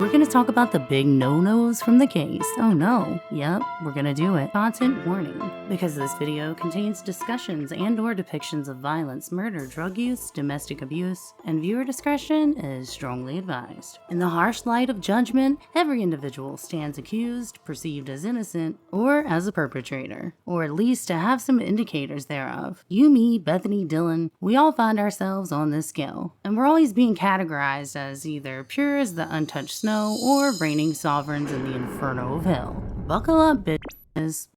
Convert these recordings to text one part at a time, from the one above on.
we're gonna talk about the big no-nos from the case. Oh no, yep, we're gonna do it. Content warning, because this video contains discussions and/or depictions of violence, murder, drug use, domestic abuse, and viewer discretion is strongly advised. In the harsh light of judgment, every individual stands accused, perceived as innocent, or as a perpetrator, or at least to have some indicators thereof. You, me, Bethany, Dylan, we all find ourselves on this scale, and we're always being categorized as either pure as the untouched snow or reigning sovereigns in the inferno of hell. Buckle up, bitches.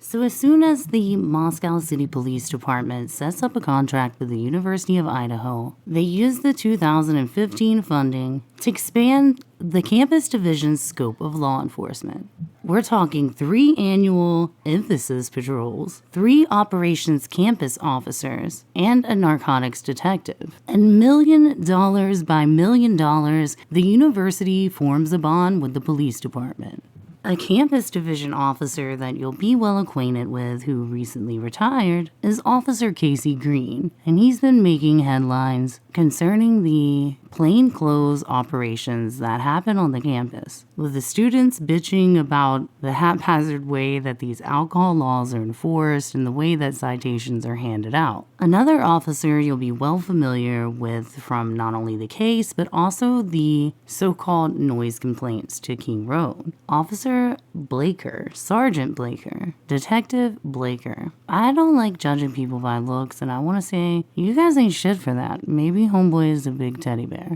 So as soon as the Moscow City Police Department sets up a contract with the University of Idaho, they use the 2015 funding to expand the campus division's scope of law enforcement. We're talking 3 annual emphasis patrols, 3 operations campus officers, and a narcotics detective. And $1 million by $1 million, the university forms a bond with the police department. A campus division officer that you'll be well acquainted with who recently retired is Officer Casey Green, and he's been making headlines concerning the plainclothes operations that happen on the campus, with the students bitching about the haphazard way that these alcohol laws are enforced and the way that citations are handed out. Another officer you'll be well familiar with from not only the case, but also the so-called noise complaints to King Road. Officer Blaker, Sergeant Blaker, Detective Blaker. I don't like judging people by looks, and I want to say, you guys ain't shit for that. Maybe homeboy is a big teddy bear.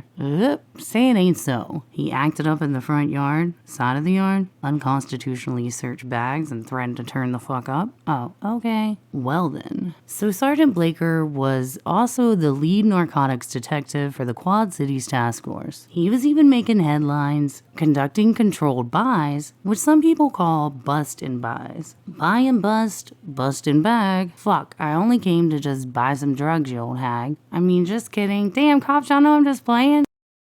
Say it ain't so. He acted up in the front yard, side of the yard, unconstitutionally searched bags and threatened to turn the fuck up. Oh, okay. Well then. So Sergeant Blaker was also the lead narcotics detective for the Quad Cities Task Force. He was even making headlines, conducting controlled buys, which some people call bust and buys. Buy and bust, bust and bag. Fuck, I only came to just buy some drugs, you old hag. I mean, just kidding. Damn, cops, y'all know I'm just playing.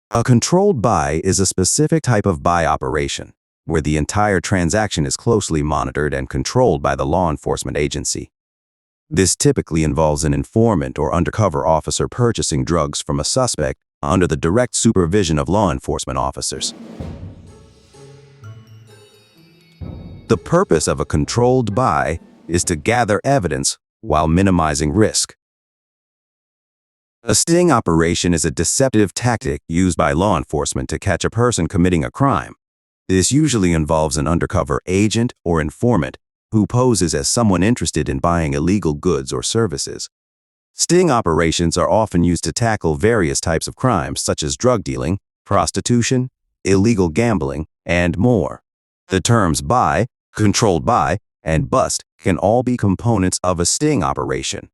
A controlled buy is a specific type of buy operation, where the entire transaction is closely monitored and controlled by the law enforcement agency. This typically involves an informant or undercover officer purchasing drugs from a suspect under the direct supervision of law enforcement officers. The purpose of a controlled buy is to gather evidence while minimizing risk. A sting operation is a deceptive tactic used by law enforcement to catch a person committing a crime. This usually involves an undercover agent or informant who poses as someone interested in buying illegal goods or services. Sting operations are often used to tackle various types of crimes such as drug dealing, prostitution, illegal gambling, and more. The terms buy, controlled buy, and bust can all be components of a sting operation.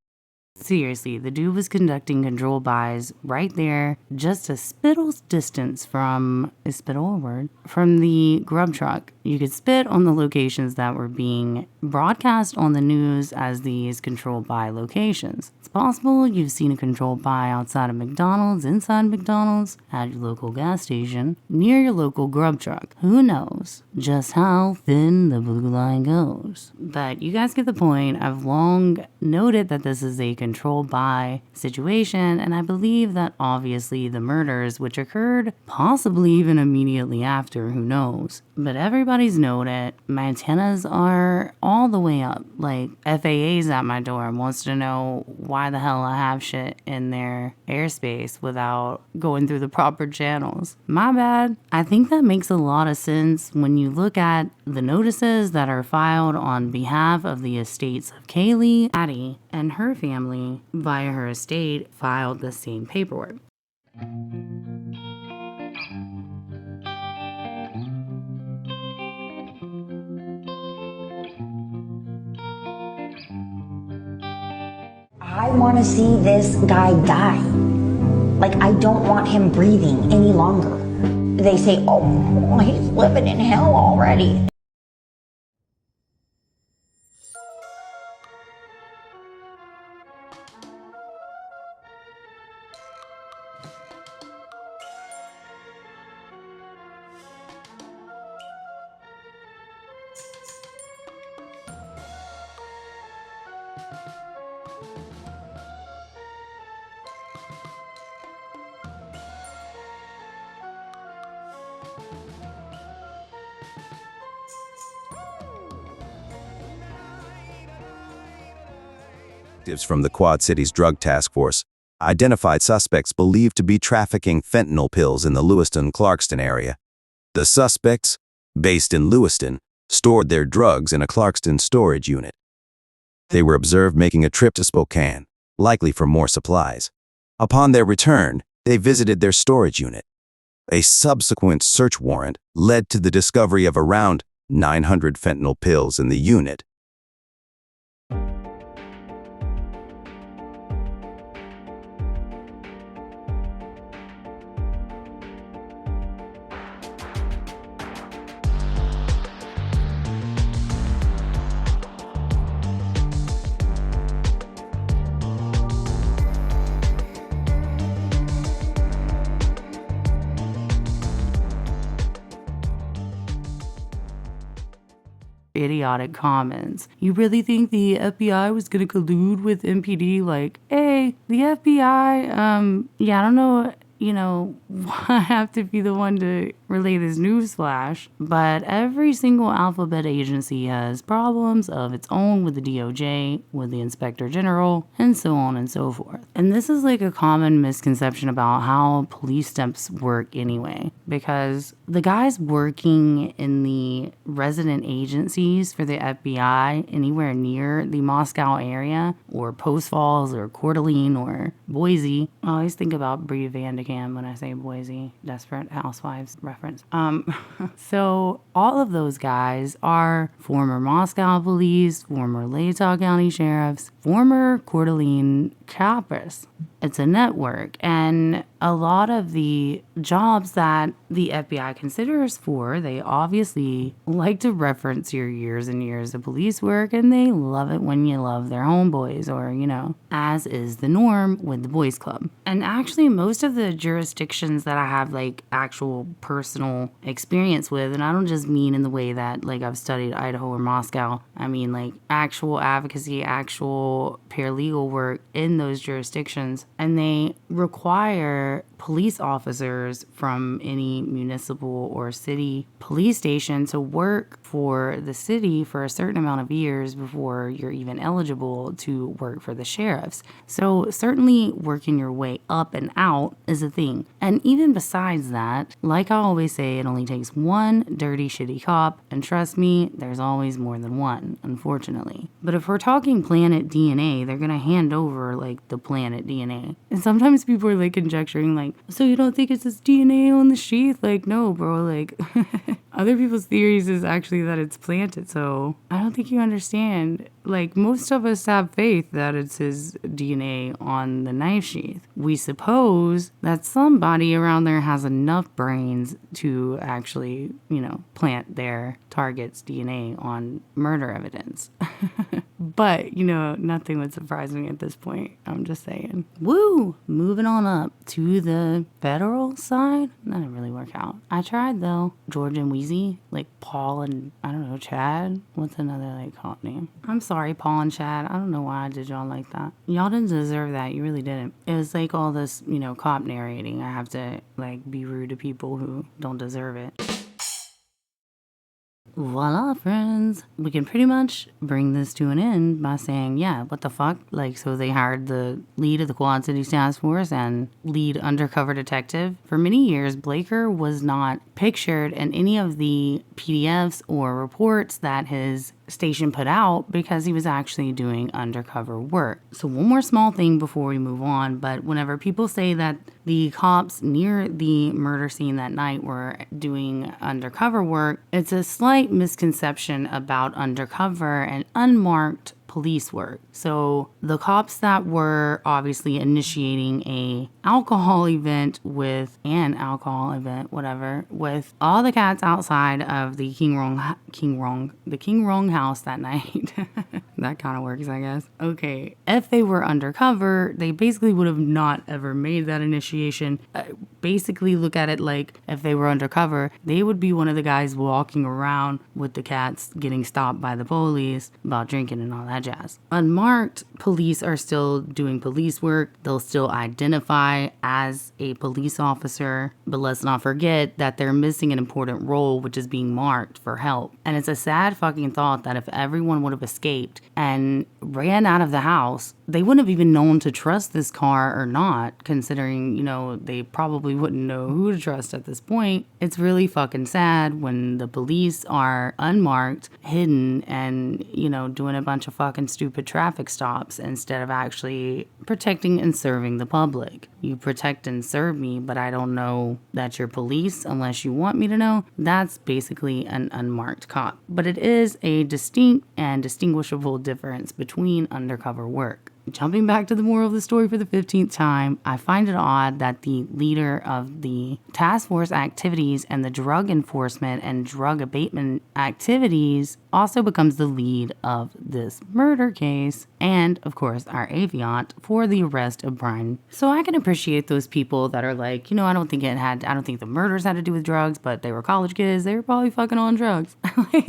Seriously, the dude was conducting control buys right there, just a spittle's distance from, is spittle a word? From the grub truck. You could spit on the locations that were being broadcast on the news as these controlled buy locations. It's possible you've seen a controlled buy outside of McDonald's, inside McDonald's, at your local gas station, near your local grub truck. Who knows just how thin the blue line goes? But you guys get the point. I've long noted that this is a controlled buy situation, and I believe that obviously the murders, which occurred possibly even immediately after, who knows, but everybody's noted. My antennas are all the way up. Like, FAA's at my door and wants to know why the hell I have shit in their airspace without going through the proper channels. My bad. I think that makes a lot of sense when you look at the notices that are filed on behalf of the estates of Kaylee, Maddie, and her family via her estate filed the same paperwork. I want to see this guy die. Like, I don't want him breathing any longer. They say, oh, he's living in hell already. Detectives from the Quad Cities Drug Task Force identified suspects believed to be trafficking fentanyl pills in the Lewiston-Clarkston area. The suspects, based in Lewiston, stored their drugs in a Clarkston storage unit. They were observed making a trip to Spokane, likely for more supplies. Upon their return, they visited their storage unit. A subsequent search warrant led to the discovery of around 900 fentanyl pills in the unit. Idiotic comments. You really think the FBI was gonna collude with MPD? Like, hey, the FBI, yeah, I don't know, I have to be the one to relay this news flash, but every single alphabet agency has problems of its own with the DOJ, with the Inspector General, and so on and so forth. And this is like a common misconception about how police steps work anyway, because the guys working in the resident agencies for the FBI anywhere near the Moscow area, or Post Falls, or Coeur d'Alene, or Boise, I always think about Brie Van de Kam when I say Boise, Desperate Housewives reference. So all of those guys are former Moscow police, former Latah County sheriffs, former Coeur d'Alene coppers. It's a network, and a lot of the jobs that the FBI considers for, they obviously like to reference your years and years of police work, and they love it when you love their homeboys, or, as is the norm with the boys club. And actually, most of the jurisdictions that I have, like, actual personal experience with, and I don't just mean in the way that, like, I've studied Idaho or Moscow, I mean, like, actual advocacy, actual paralegal work in those jurisdictions, and they require police officers from any municipal or city police station to work for the city for a certain amount of years before you're even eligible to work for the sheriffs. So certainly working your way up and out is a thing. And even besides that, like I always say, it only takes one dirty, shitty cop, and trust me, there's always more than one, unfortunately. But if we're talking planet DNA, they're gonna hand over, like, the planet DNA. And sometimes people are, like, conjecturing, like, so you don't think it's this DNA on the sheath? Like, no, bro, like, other people's theories is actually that it's planted, so I don't think you understand. Like, most of us have faith that it's his DNA on the knife sheath. We suppose that somebody around there has enough brains to actually, plant their target's DNA on murder evidence. But, nothing would surprise me at this point. I'm just saying. Woo! Moving on up to the federal side. That didn't really work out. I tried, though. George and Wheezy. Like Paul and, I don't know, Chad. What's another, like, cop name? I'm sorry, Paul and Chad. I don't know why I did y'all like that. Y'all didn't deserve that. You really didn't. It was like all this, cop narrating. I have to, like, be rude to people who don't deserve it. Voila, friends. We can pretty much bring this to an end by saying, yeah, what the fuck? Like, so they hired the lead of the Quad Cities Task Force and lead undercover detective. For many years, Blaker was not pictured in any of the PDFs or reports that his station put out because he was actually doing undercover work. So one more small thing before we move on, but whenever people say that the cops near the murder scene that night were doing undercover work, it's a slight misconception about undercover and unmarked police work. So the cops that were obviously initiating an alcohol event with all the cats outside of the King Rong house that night. That kind of works, I guess. Okay, if they were undercover, they basically would have not ever made that initiation. basically look at it like if they were undercover, they would be one of the guys walking around with the cats getting stopped by the police about drinking and all that jazz. Unmarked police are still doing police work. They'll still identify as a police officer, but let's not forget that they're missing an important role, which is being marked for help. And it's a sad fucking thought that if everyone would have escaped and ran out of the house, they wouldn't have even known to trust this car or not, considering, they probably wouldn't know who to trust at this point. It's really fucking sad when the police are unmarked, hidden, and, doing a bunch of fucking stupid traffic stops instead of actually protecting and serving the public. You protect and serve me, but I don't know that you're police unless you want me to know. That's basically an unmarked cop. But it is a distinct and distinguishable difference between undercover work. Jumping back to the moral of the story for the 15th time, I find it odd that the leader of the task force activities and the drug enforcement and drug abatement activities also becomes the lead of this murder case and, of course, our affiant for the arrest of Brian. So I can appreciate those people that are like, I don't think the murders had to do with drugs, but they were college kids. They were probably fucking on drugs.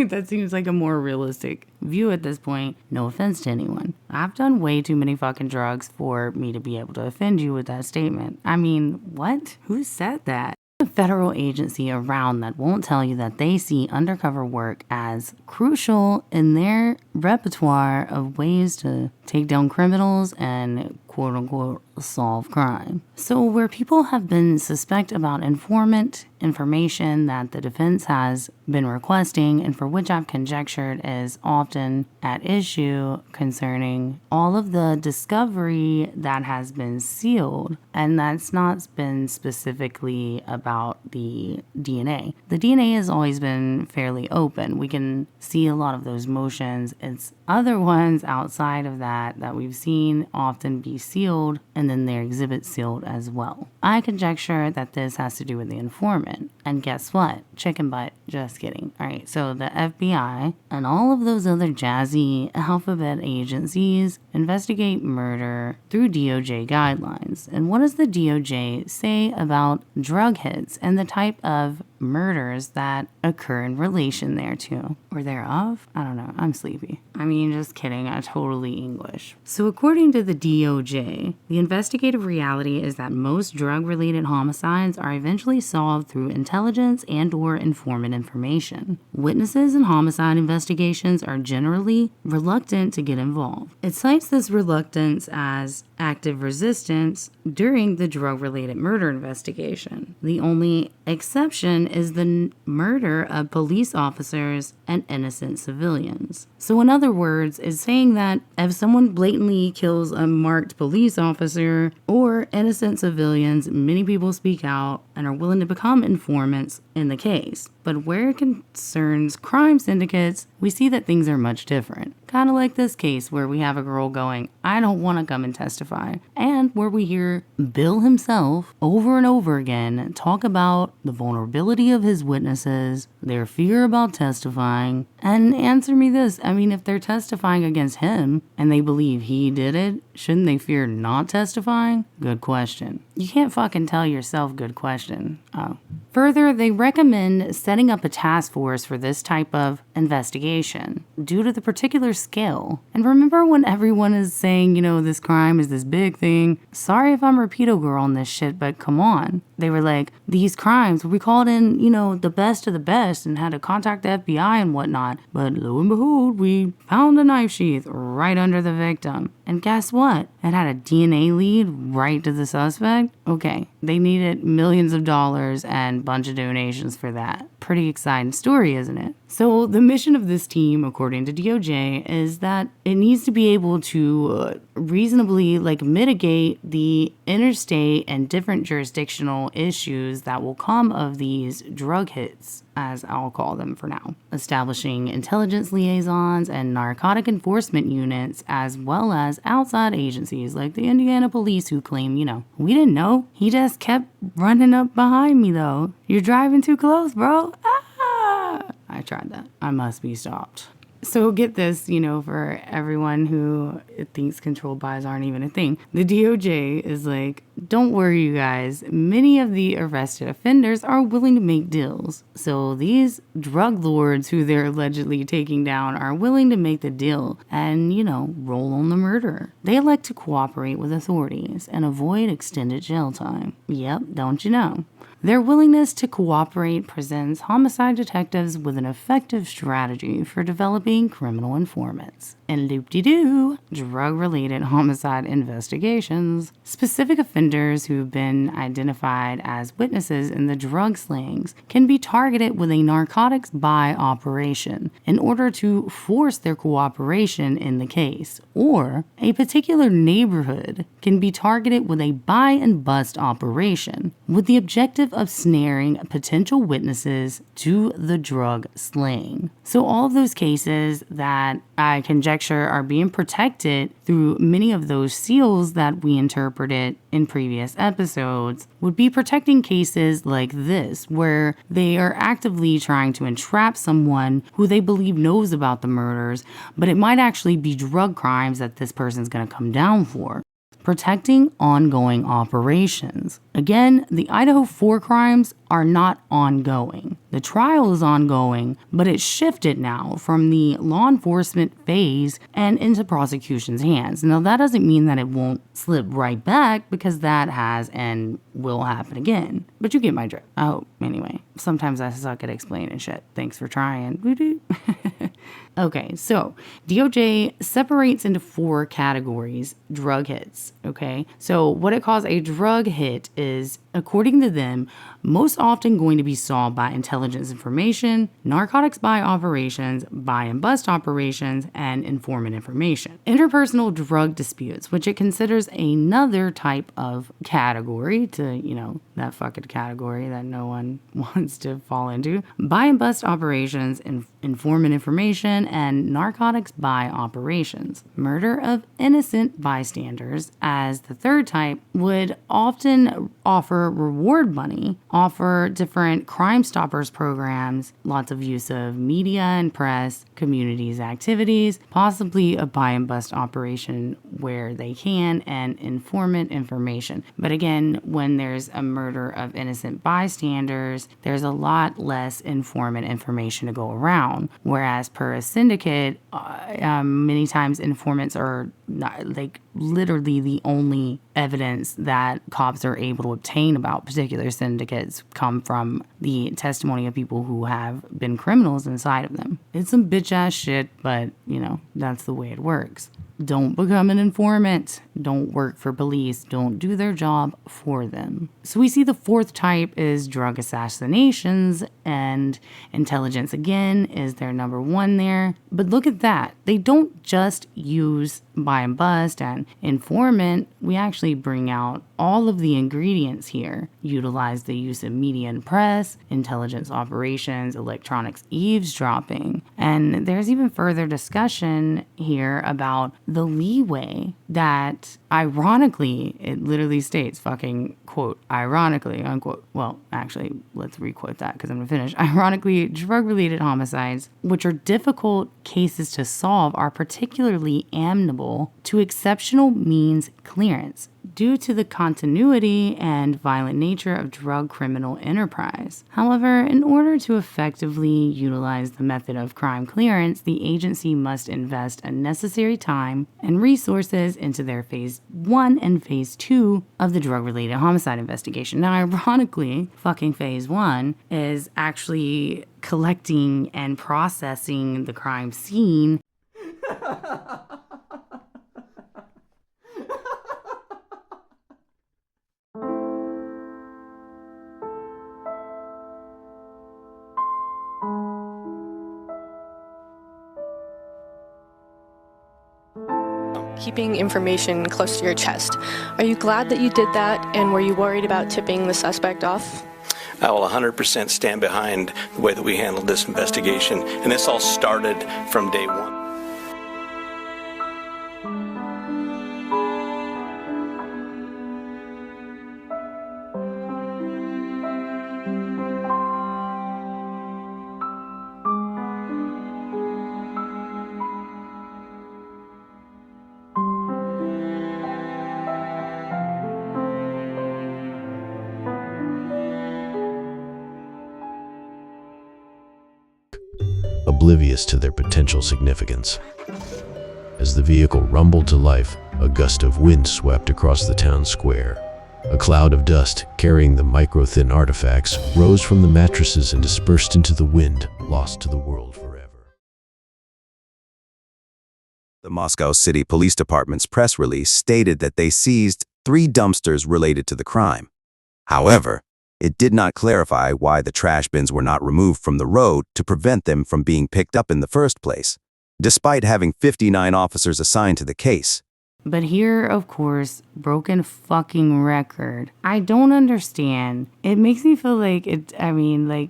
That seems like a more realistic view at this point. No offense to anyone. I've done way too many fucking drugs for me to be able to offend you with that statement. I mean, what? Who said that? A federal agency around that won't tell you that they see undercover work as crucial in their repertoire of ways to take down criminals and quote unquote solve crime. So where people have been suspect about informant information that the defense has been requesting and for which I've conjectured is often at issue concerning all of the discovery that has been sealed, and that's not been specifically about the DNA. The DNA has always been fairly open. We can see a lot of those motions. It's other ones outside of that we've seen often be sealed and then their exhibits sealed as well. I conjecture that this has to do with the informant. And guess what? Chicken butt. Just kidding. All right, so the FBI and all of those other jazzy alphabet agencies investigate murder through DOJ guidelines. And what does the DOJ say about drug hits and the type of murders that occur in relation thereto or thereof? I don't know. I'm sleepy. I mean, just kidding. I totally English. So according to the DOJ, the investigative reality is that most drug-related homicides are eventually solved through intelligence and or informant information. Witnesses in homicide investigations are generally reluctant to get involved. It cites this reluctance as active resistance during the drug-related murder investigation. The only exception is the murder of police officers and innocent civilians. So in other words, it's saying that if someone blatantly kills a marked police officer or innocent civilians, many people speak out and are willing to become informants in the case. But where it concerns crime syndicates, we see that things are much different. Kind of like this case where we have a girl going, I don't want to come and testify. And where we hear Bill himself over and over again talk about the vulnerability of his witnesses, their fear about testifying. And answer me this, I mean, if they're testifying against him and they believe he did it, shouldn't they fear not testifying? Good question. You can't fucking tell yourself good question. Oh. Further, they recommend setting up a task force for this type of investigation due to the particular scale. And remember when everyone is saying, this crime is this big thing? Sorry if I'm repeato girl on this shit, but come on. They were like, these crimes, we called in, the best of the best and had to contact the FBI and whatnot. But lo and behold, we found a knife sheath right under the victim. And guess what? It had a DNA lead right to the suspect. Okay, they needed millions of dollars and a bunch of donations for that. Pretty exciting story, isn't it? So the mission of this team, according to DOJ, is that it needs to be able to reasonably mitigate the interstate and different jurisdictional issues that will come of these drug hits, as I'll call them for now. Establishing intelligence liaisons and narcotic enforcement units, as well as outside agencies like the Indiana police who claim, we didn't know. He just kept running up behind me though. You're driving too close, bro. Ah! I tried that. I must be stopped. So get this, for everyone who thinks controlled buys aren't even a thing. The DOJ is like, don't worry, you guys. Many of the arrested offenders are willing to make deals. So these drug lords who they're allegedly taking down are willing to make the deal and, roll on the murderer. They elect to cooperate with authorities and avoid extended jail time. Yep, don't you know? Their willingness to cooperate presents homicide detectives with an effective strategy for developing criminal informants. And loop-de-doo, drug-related homicide investigations. Specific offenders who've been identified as witnesses in the drug slings can be targeted with a narcotics buy operation in order to force their cooperation in the case. Or a particular neighborhood can be targeted with a buy and bust operation with the objective of snaring potential witnesses to the drug sling. So all of those cases that I conjecture are being protected through many of those seals that we interpreted in previous episodes would be protecting cases like this, where they are actively trying to entrap someone who they believe knows about the murders, but it might actually be drug crimes that this person's going to come down for. Protecting ongoing operations. Again, the Idaho 4 crimes are not ongoing. The trial is ongoing, but it's shifted now from the law enforcement phase and into prosecution's hands. Now, that doesn't mean that it won't slip right back, because that has and will happen again. But you get my drift. Oh, anyway, sometimes I suck at explaining shit. Thanks for trying. Okay, so DOJ separates into 4 categories drug hits, okay? So what it calls a drug hit is, according to them, most often going to be solved by intelligence information, narcotics buy operations, buy and bust operations, and informant information. Interpersonal drug disputes, which it considers another type of category to, that fucking category that no one wants to fall into. Buy and bust operations, informant information, and narcotics buy operations. Murder of innocent bystanders, as the third type, would often offer reward money, offer different Crime Stoppers programs, lots of use of media and press, communities activities, possibly a buy and bust operation where they can, and informant information. But again, when there's a murder of innocent bystanders, there's a lot less informant information to go around. Whereas per a syndicate, many times informants are literally the only evidence that cops are able to obtain about particular syndicates come from the testimony of people who have been criminals inside of them. It's some bitch ass shit, but that's the way it works. Don't become an informant. Don't work for police. Don't do their job for them. So we see the 4th type is drug assassinations, and intelligence again is their number 1 there. But look at that. They don't just use buy and bust and informant. We actually bring out all of the ingredients here. Utilize the use of media and press, intelligence operations, electronics eavesdropping. And there's even further discussion here about the leeway that, ironically, it literally states fucking quote, ironically, unquote. Well, actually, let's requote that because I'm gonna finish. Ironically, drug-related homicides, which are difficult cases to solve, are particularly amenable to exceptional means clearance due to the continuity and violent nature of drug criminal enterprise. However, in order to effectively utilize the method of crime clearance, the agency must invest unnecessary time and resources into their phase 1 and phase 2 of the drug-related homicide investigation. Now, ironically, fucking phase 1 is actually collecting and processing the crime scene. Keeping information close to your chest. Are you glad that you did that, and were you worried about tipping the suspect off? I will 100% stand behind the way that we handled this investigation, and this all started from day 1. oblivious to their potential significance. As the vehicle rumbled to life, a gust of wind swept across the town square. A cloud of dust, carrying the micro-thin artifacts, rose from the mattresses and dispersed into the wind, lost to the world forever. The Moscow City Police Department's press release stated that they seized 3 dumpsters related to the crime. However, it did not clarify why the trash bins were not removed from the road to prevent them from being picked up in the first place, despite having 59 officers assigned to the case. But here, of course, broken fucking record. I don't understand. It makes me feel like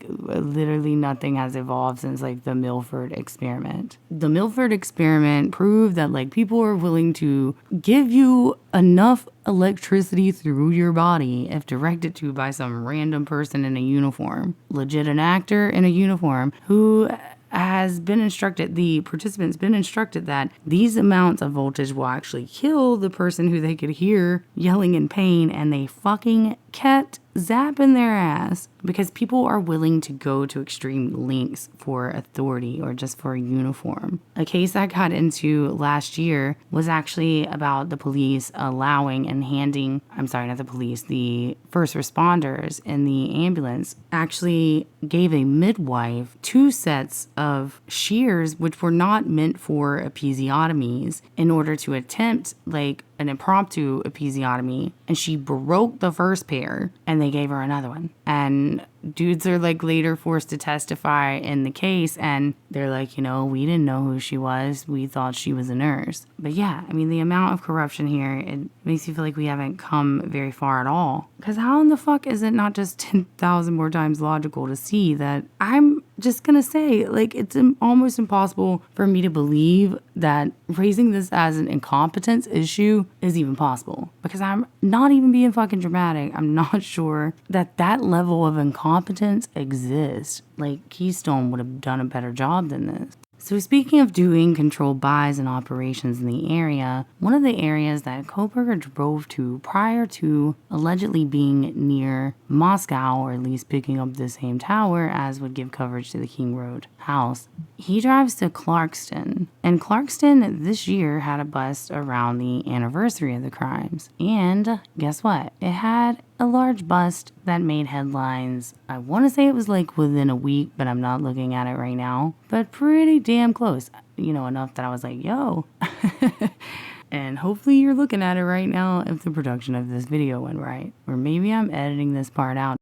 literally nothing has evolved since like the Milford experiment. The Milford experiment proved that like people are willing to give you enough electricity through your body if directed to by some random person in a uniform. Legit an actor in a uniform who has been instructed, the participants been instructed that these amounts of voltage will actually kill the person who they could hear yelling in pain, and they fucking kept zapping their ass because people are willing to go to extreme lengths for authority or just for a uniform. A case I got into last year was actually about the police allowing and handing, the first responders in the ambulance actually gave a midwife 2 sets of shears which were not meant for episiotomies in order to attempt like an impromptu episiotomy, and she broke the first pair and they gave her another one. And dudes are like later forced to testify in the case, and they're like, we didn't know who she was. We thought she was a nurse. But yeah, I mean, the amount of corruption here, it makes you feel like we haven't come very far at all. Because how in the fuck is it not just 10,000 more times logical to see that I'm just gonna say, like, it's almost impossible for me to believe that raising this as an incompetence issue is even possible. Because I'm not even being fucking dramatic. I'm not sure that level of incompetence exists. Like, Keystone would have done a better job than this. So speaking of doing controlled buys and operations in the area, one of the areas that Koberger drove to prior to allegedly being near Moscow, or at least picking up the same tower as would give coverage to the King Road house, he drives to Clarkston. And Clarkston this year had a bust around the anniversary of the crimes. And guess what? It had a large bust that made headlines. I want to say it was like within a week, but I'm not looking at it right now. But pretty damn close. Enough that I was like, yo. And hopefully you're looking at it right now if the production of this video went right. Or maybe I'm editing this part out.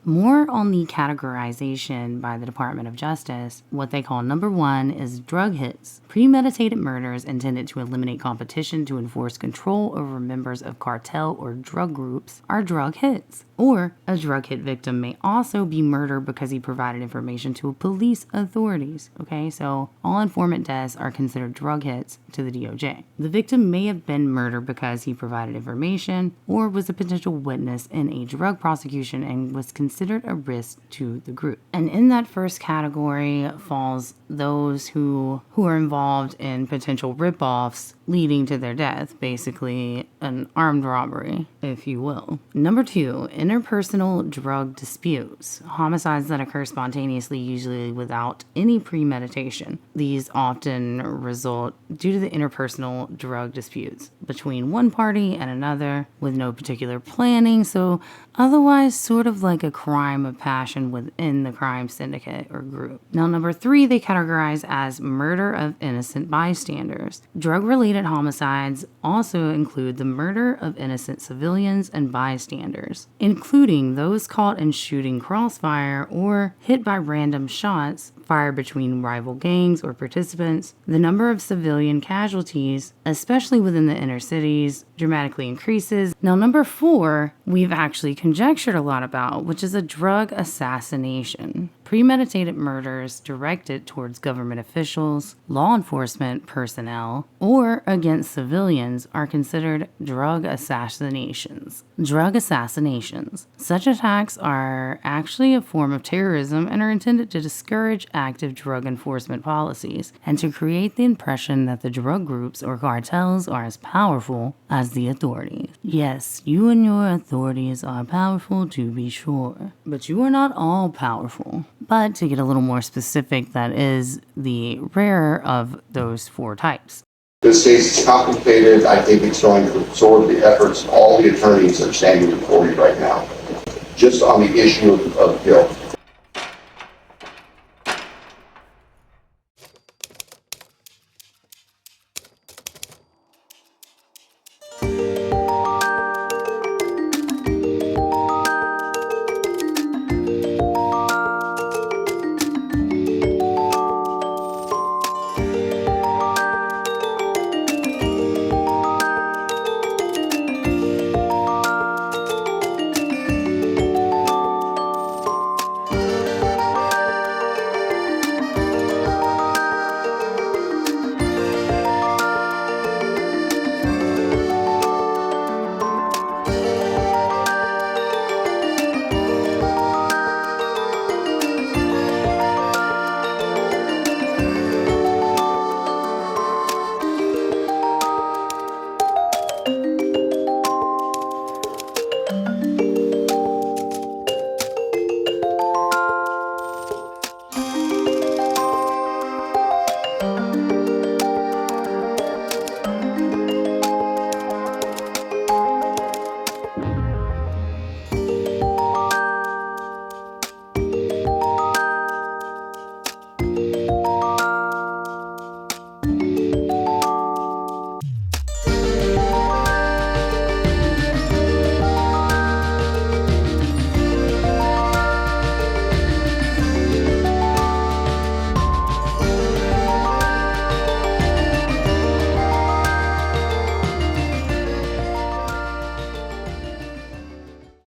More on the categorization by the Department of Justice, what they call number 1 is drug hits. Premeditated murders intended to eliminate competition to enforce control over members of cartel or drug groups are drug hits. Or a drug hit victim may also be murder because he provided information to police authorities. Okay, so all informant deaths are considered drug hits to the DOJ. The victim may have been murdered because he provided information or was a potential witness in a drug prosecution and was considered a risk to the group. And in that first category falls those who are involved in potential ripoffs leading to their death, basically an armed robbery, if you will. Number 2, interpersonal drug disputes, homicides that occur spontaneously, usually without any premeditation. These often result due to the interpersonal drug disputes between one party and another with no particular planning, so otherwise sort of like a crime of passion within the crime syndicate or group. Now, number 3, they categorize as murder of innocent bystanders. Drug-related homicides also include the murder of innocent civilians and bystanders, including those caught in shooting crossfire or hit by random shots fired between rival gangs or participants. The number of civilian casualties, especially within the inner cities, dramatically increases. Now, number 4, we've actually conjectured a lot about, which is a drug assassination. Premeditated murders directed towards government officials, law enforcement personnel, or against civilians are considered drug assassinations. Drug assassinations. Such attacks are actually a form of terrorism and are intended to discourage active drug enforcement policies and to create the impression that the drug groups or cartels are as powerful as the authorities. Yes, you and your authorities are powerful to be sure, but you are not all powerful. But to get a little more specific, that is the rarer of those 4 types. This case is complicated. I think it's going to absorb the efforts of all the attorneys that are standing before you right now, just on the issue of guilt.